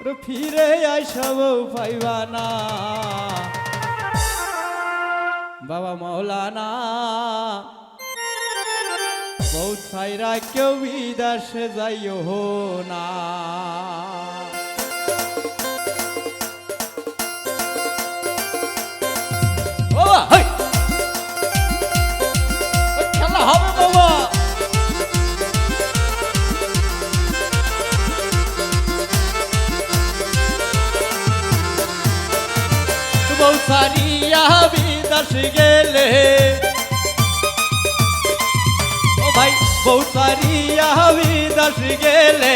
ফিরে আইসব পাইবা না বাবা মৌলানা বউ ছাইরা কেউ বিদেশে যাইও না খেলা হবে বাবা বউ ছাড়িয়া বিদেশ গেলে ও ভাই বউ ছাড়িয়া বিদেশ গেলে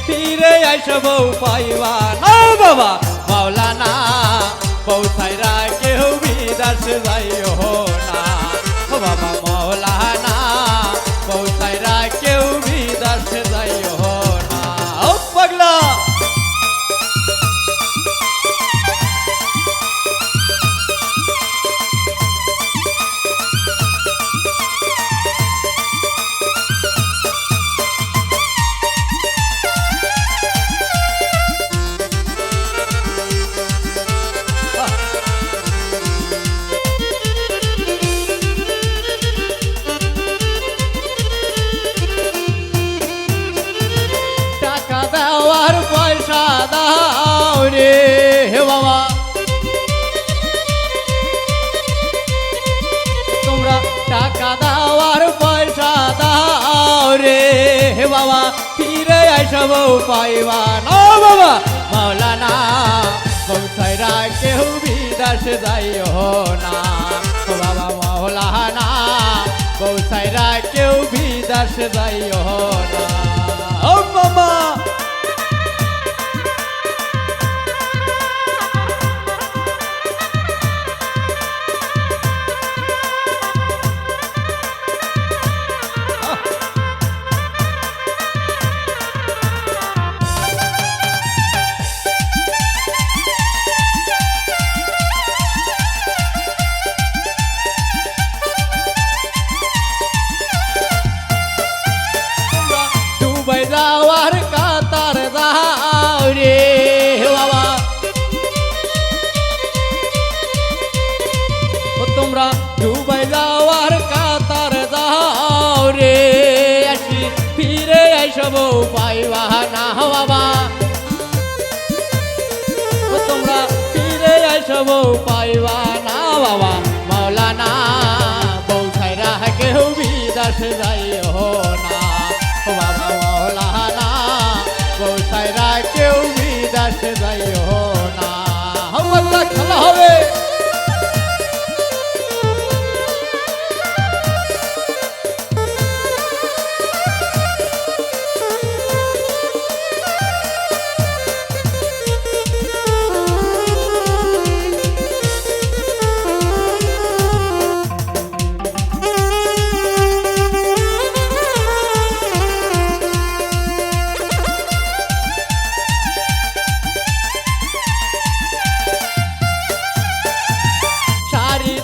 ফিরে আইসব পাইবা না বাবা মাওলানা বউ ছাইরা কেউ বিদেশ যাইও না ও বাবা মাওলানা বউ ছাইরা কেউ বিদেশ যাইও না ও পাগলা পয়সা দাও রে হে বাবা তোমরা টাকা দাও আর পয়সা দাও রে হে বাবা ফিরে আইসব পাইবা না বাবা মাওলানা বউ ছাইরা কেউ বিদেশ যাইও না ও বাবা মাওলানা বউ ছাইরা কেউ বিদেশ যাইও না ও মামা যাওয়ার কাতার দাও রে বাবা ও তোমরা ডুবাই যাওয়ার কাতার দাও রে আসি ফিরে আইসব পাইবা না বাবা ও তোমরা ফিরে আইসব পাইবা না বাবা মাওলানা বউ ছাইরা কেউ বিদেশ যাইও না ও বাবা মাওলানা বউ ছাইরা কেউ বিদেশ যাইও না আমরা খেলা হবে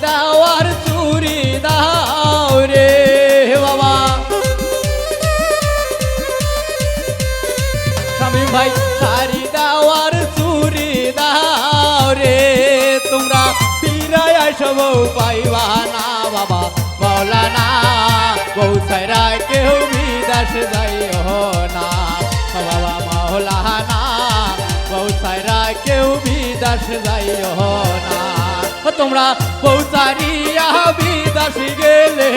দাওয়ার চুরি দাও রে বাবা স্বামী ভাই শাড়ি দাওয়ার চুরি দাও রে তোমরা ফিরে আইসব পাইবা না বাবা মাওলানা বউ ছাইরা কেউ বিদেশ যাইও না বাবা মাওলানা বউ ছাইরা কেউ বিদেশ যাইও না তোমরা বউ ছাড়িয়া বিদেশ গেলে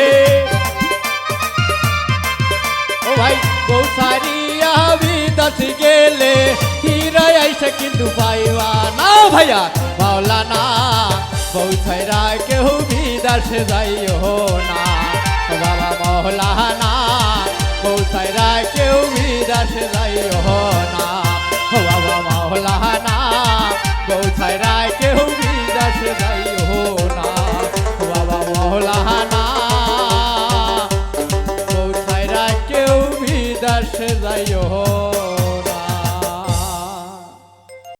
ও ভাই বউ ছাড়িয়া বিদেশ গেলে ফিরে আইসা কিন্তু পাইবা না ভাইয়া মাওলানা বউ ছাইরা কেউ বিদেশ যাইও না বাবা মাওলানা বউ ছাইরা কেউ বিদেশ যাইও না বাবা মাওলানা বউ ছাইরা কেউ